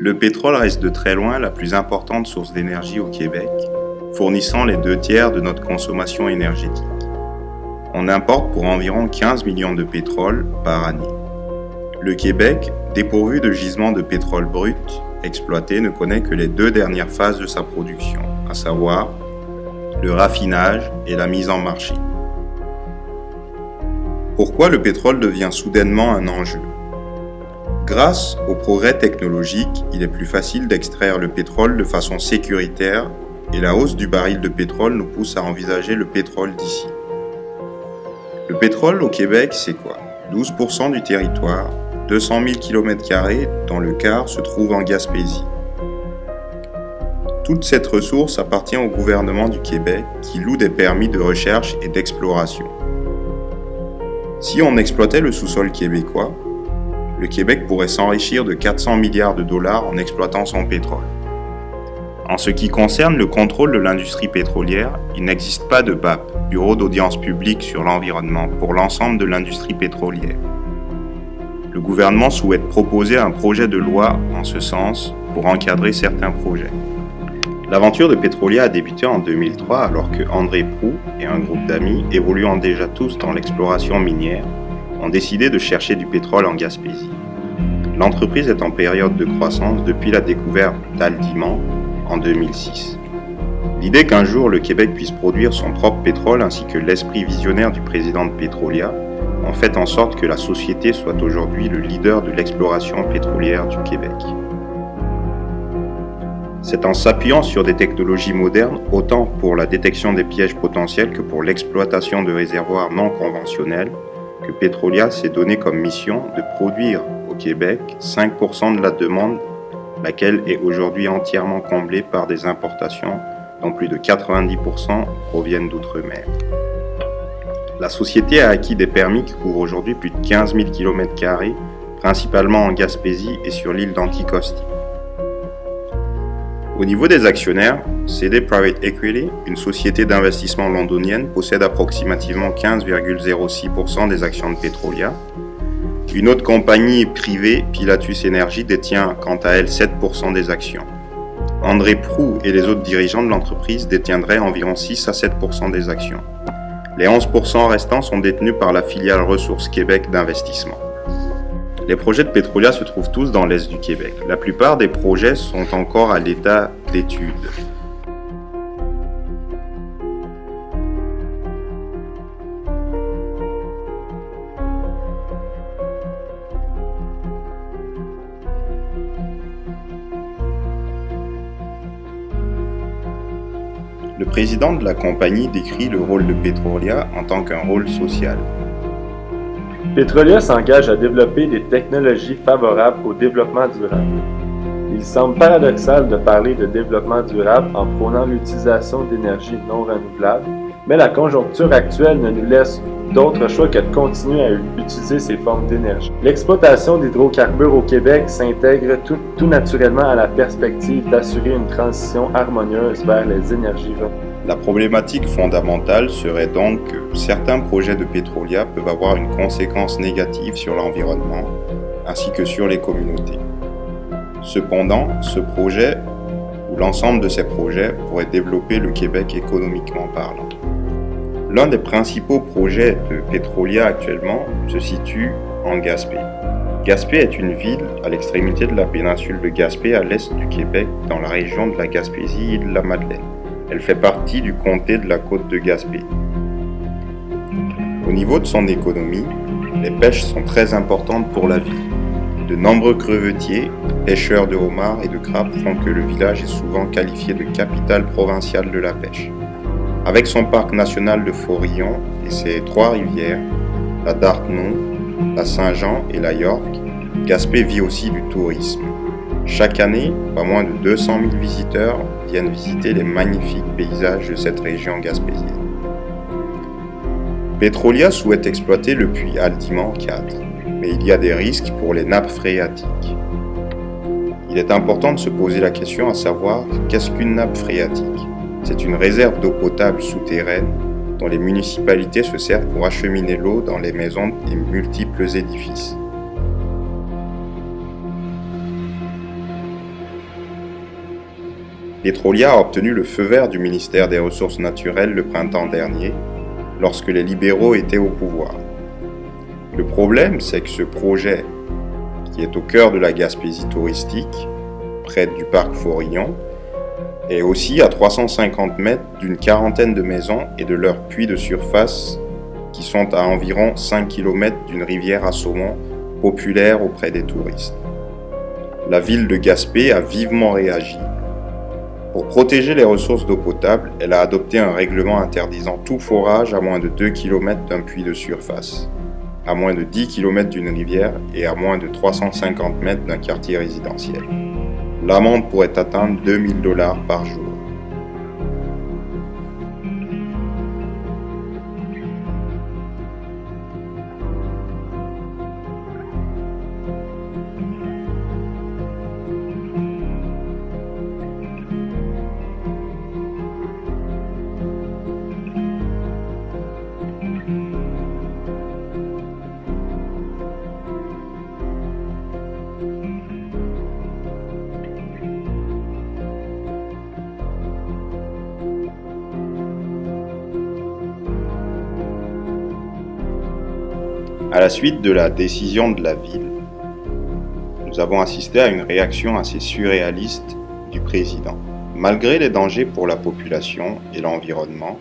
Le pétrole reste de très loin la plus importante source d'énergie au Québec, fournissant les 2/3 de notre consommation énergétique. On importe pour environ 15 millions de pétrole par année. Le Québec, dépourvu de gisements de pétrole brut exploités, ne connaît que les 2 dernières phases de sa production, à savoir le raffinage et la mise en marché. Pourquoi le pétrole devient soudainement un enjeu ? Grâce au progrès technologique, il est plus facile d'extraire le pétrole de façon sécuritaire et la hausse du baril de pétrole nous pousse à envisager le pétrole d'ici. Le pétrole au Québec, c'est quoi ? 12% du territoire, 200 000 km², dont le quart se trouve en Gaspésie. Toute cette ressource appartient au gouvernement du Québec qui loue des permis de recherche et d'exploration. Si on exploitait le sous-sol québécois, le Québec pourrait s'enrichir de 400 milliards de dollars en exploitant son pétrole. En ce qui concerne le contrôle de l'industrie pétrolière, il n'existe pas de BAP, Bureau d'audience publique sur l'environnement, pour l'ensemble de l'industrie pétrolière. Le gouvernement souhaite proposer un projet de loi en ce sens pour encadrer certains projets. L'aventure de Pétrolia a débuté en 2003 alors que André Proulx et un groupe d'amis, évoluant déjà tous dans l'exploration minière, ont décidé de chercher du pétrole en Gaspésie. L'entreprise est en période de croissance depuis la découverte d'Haldimand en 2006. L'idée qu'un jour le Québec puisse produire son propre pétrole ainsi que l'esprit visionnaire du président de Pétrolia ont fait en sorte que la société soit aujourd'hui le leader de l'exploration pétrolière du Québec. C'est en s'appuyant sur des technologies modernes, autant pour la détection des pièges potentiels que pour l'exploitation de réservoirs non conventionnels, que Pétrolia s'est donné comme mission de produire au Québec 5% de la demande, laquelle est aujourd'hui entièrement comblée par des importations, dont plus de 90% proviennent d'outre-mer. La société a acquis des permis qui couvrent aujourd'hui plus de 15 000 km², principalement en Gaspésie et sur l'île d'Anticosti. Au niveau des actionnaires, CD Private Equity, une société d'investissement londonienne, possède approximativement 15,06% des actions de Pétrolia. Une autre compagnie privée, Pilatus Energy, détient quant à elle 7% des actions. André Proulx et les autres dirigeants de l'entreprise détiendraient environ 6 à 7% des actions. Les 11% restants sont détenus par la filiale Ressources Québec d'investissement. Les projets de Pétrolia se trouvent tous dans l'est du Québec. La plupart des projets sont encore à l'état d'étude. Le président de la compagnie décrit le rôle de Pétrolia en tant qu'un rôle social. Pétrolia s'engage à développer des technologies favorables au développement durable. Il semble paradoxal de parler de développement durable en prônant l'utilisation d'énergies non renouvelables, mais la conjoncture actuelle ne nous laisse d'autre choix que de continuer à utiliser ces formes d'énergie. L'exploitation d'hydrocarbures au Québec s'intègre tout naturellement à la perspective d'assurer une transition harmonieuse vers les énergies renouvelables. La problématique fondamentale serait donc que certains projets de Pétrolia peuvent avoir une conséquence négative sur l'environnement ainsi que sur les communautés. Cependant, ce projet ou l'ensemble de ces projets pourrait développer le Québec économiquement parlant. L'un des principaux projets de Pétrolia actuellement se situe en Gaspé. Gaspé est une ville à l'extrémité de la péninsule de Gaspé à l'est du Québec dans la région de la Gaspésie et de la Madeleine. Elle fait partie du comté de la Côte de Gaspé. Au niveau de son économie, les pêches sont très importantes pour la ville. De nombreux crevetiers, pêcheurs de homards et de crabes font que le village est souvent qualifié de capitale provinciale de la pêche. Avec son parc national de Forillon et ses 3 rivières, la Dartmouth, la Saint-Jean et la York, Gaspé vit aussi du tourisme. Chaque année, pas moins de 200 000 visiteurs viennent visiter les magnifiques paysages de cette région gaspésienne. Pétrolia souhaite exploiter le puits Haldimand 4, mais il y a des risques pour les nappes phréatiques. Il est important de se poser la question à savoir qu'est-ce qu'une nappe phréatique ? C'est une réserve d'eau potable souterraine dont les municipalités se servent pour acheminer l'eau dans les maisons et multiples édifices. Petrolia a obtenu le feu vert du ministère des Ressources naturelles le printemps dernier, lorsque les libéraux étaient au pouvoir. Le problème, c'est que ce projet, qui est au cœur de la Gaspésie touristique, près du parc Forillon, est aussi à 350 mètres d'une quarantaine de maisons et de leurs puits de surface qui sont à environ 5 km d'une rivière à saumon populaire auprès des touristes. La ville de Gaspé a vivement réagi. Pour protéger les ressources d'eau potable, elle a adopté un règlement interdisant tout forage à moins de 2 km d'un puits de surface, à moins de 10 km d'une rivière et à moins de 350 mètres d'un quartier résidentiel. L'amende pourrait atteindre $2000 par jour. À la suite de la décision de la ville, nous avons assisté à une réaction assez surréaliste du président. Malgré les dangers pour la population et l'environnement,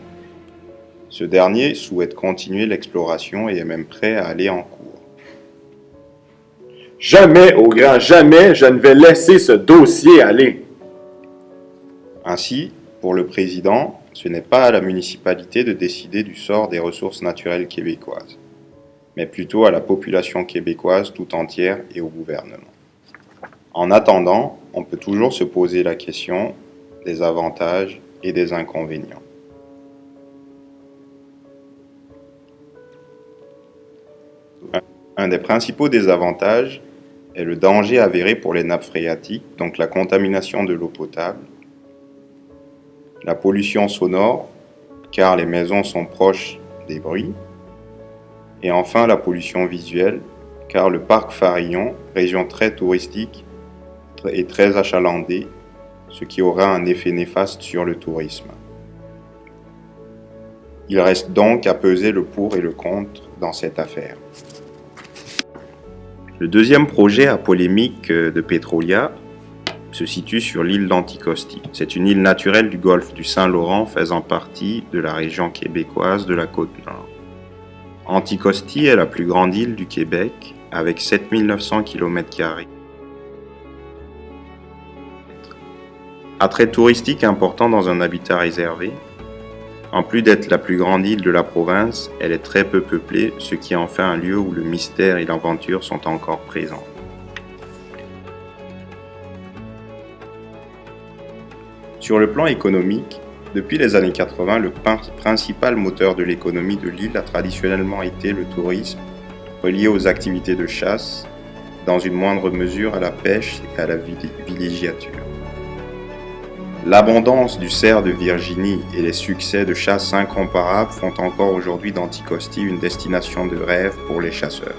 ce dernier souhaite continuer l'exploration et est même prêt à aller en cours. Jamais, au grand jamais, je ne vais laisser ce dossier aller. Ainsi, pour le président, ce n'est pas à la municipalité de décider du sort des ressources naturelles québécoises, mais plutôt à la population québécoise tout entière et au gouvernement. En attendant, on peut toujours se poser la question des avantages et des inconvénients. Un des principaux désavantages est le danger avéré pour les nappes phréatiques, donc la contamination de l'eau potable, la pollution sonore, car les maisons sont proches des bruits, et enfin la pollution visuelle, car le parc Farillon, région très touristique, est très achalandé, ce qui aura un effet néfaste sur le tourisme. Il reste donc à peser le pour et le contre dans cette affaire. Le deuxième projet à polémique de Petrolia se situe sur l'île d'Anticosti. C'est une île naturelle du golfe du Saint-Laurent faisant partie de la région québécoise de la Côte-Nord. Anticosti est la plus grande île du Québec avec 7900 km². Attrait touristique important dans un habitat réservé. En plus d'être la plus grande île de la province, elle est très peu peuplée, ce qui en fait un lieu où le mystère et l'aventure sont encore présents. Sur le plan économique, depuis les années 80, le principal moteur de l'économie de l'île a traditionnellement été le tourisme, relié aux activités de chasse, dans une moindre mesure à la pêche et à la villégiature. L'abondance du cerf de Virginie et les succès de chasse incomparables font encore aujourd'hui d'Anticosti une destination de rêve pour les chasseurs.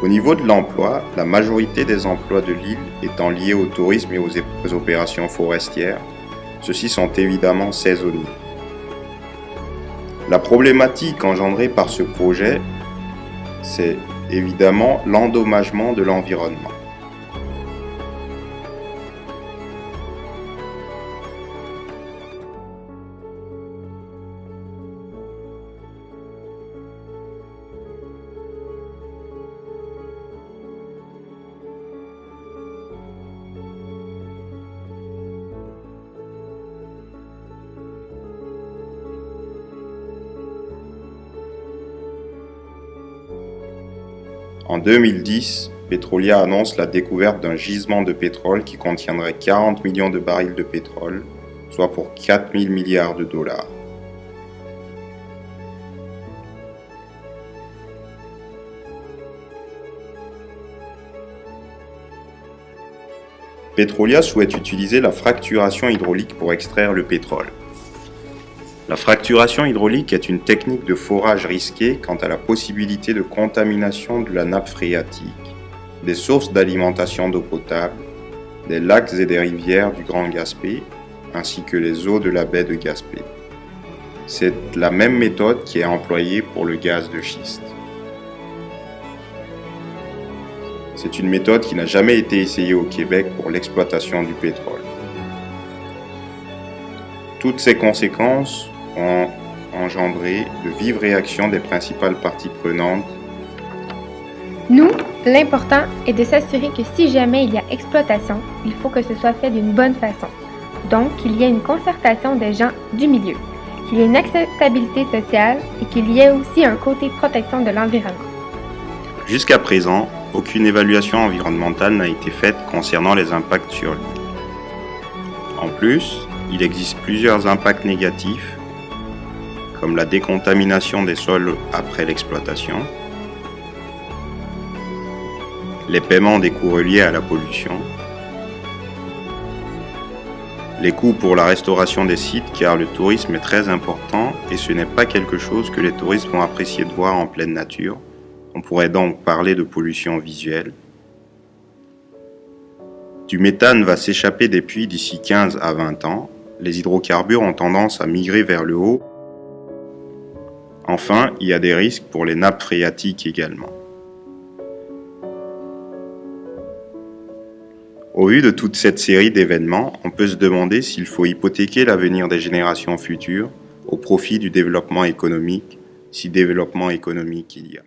Au niveau de l'emploi, la majorité des emplois de l'île étant liés au tourisme et aux opérations forestières, ceux-ci sont évidemment saisonniers. La problématique engendrée par ce projet, c'est évidemment l'endommagement de l'environnement. En 2010, Petrolia annonce la découverte d'un gisement de pétrole qui contiendrait 40 millions de barils de pétrole, soit pour 4 000 milliards de dollars. Petrolia souhaite utiliser la fracturation hydraulique pour extraire le pétrole. La fracturation hydraulique est une technique de forage risquée quant à la possibilité de contamination de la nappe phréatique, des sources d'alimentation d'eau potable, des lacs et des rivières du Grand Gaspé, ainsi que les eaux de la baie de Gaspé. C'est la même méthode qui est employée pour le gaz de schiste. C'est une méthode qui n'a jamais été essayée au Québec pour l'exploitation du pétrole. Toutes ces conséquences ont engendré de vives réactions des principales parties prenantes. Nous, l'important est de s'assurer que si jamais il y a exploitation, il faut que ce soit fait d'une bonne façon. Donc, qu'il y ait une concertation des gens du milieu, qu'il y ait une acceptabilité sociale et qu'il y ait aussi un côté protection de l'environnement. Jusqu'à présent, aucune évaluation environnementale n'a été faite concernant les impacts sur l'île. En plus, il existe plusieurs impacts négatifs, comme la décontamination des sols après l'exploitation, les paiements des coûts reliés à la pollution, les coûts pour la restauration des sites car le tourisme est très important et ce n'est pas quelque chose que les touristes vont apprécier de voir en pleine nature. On pourrait donc parler de pollution visuelle. Du méthane va s'échapper des puits d'ici 15 à 20 ans. Les hydrocarbures ont tendance à migrer vers le haut. Enfin, il y a des risques pour les nappes phréatiques également. Au vu de toute cette série d'événements, on peut se demander s'il faut hypothéquer l'avenir des générations futures au profit du développement économique, si développement économique il y a.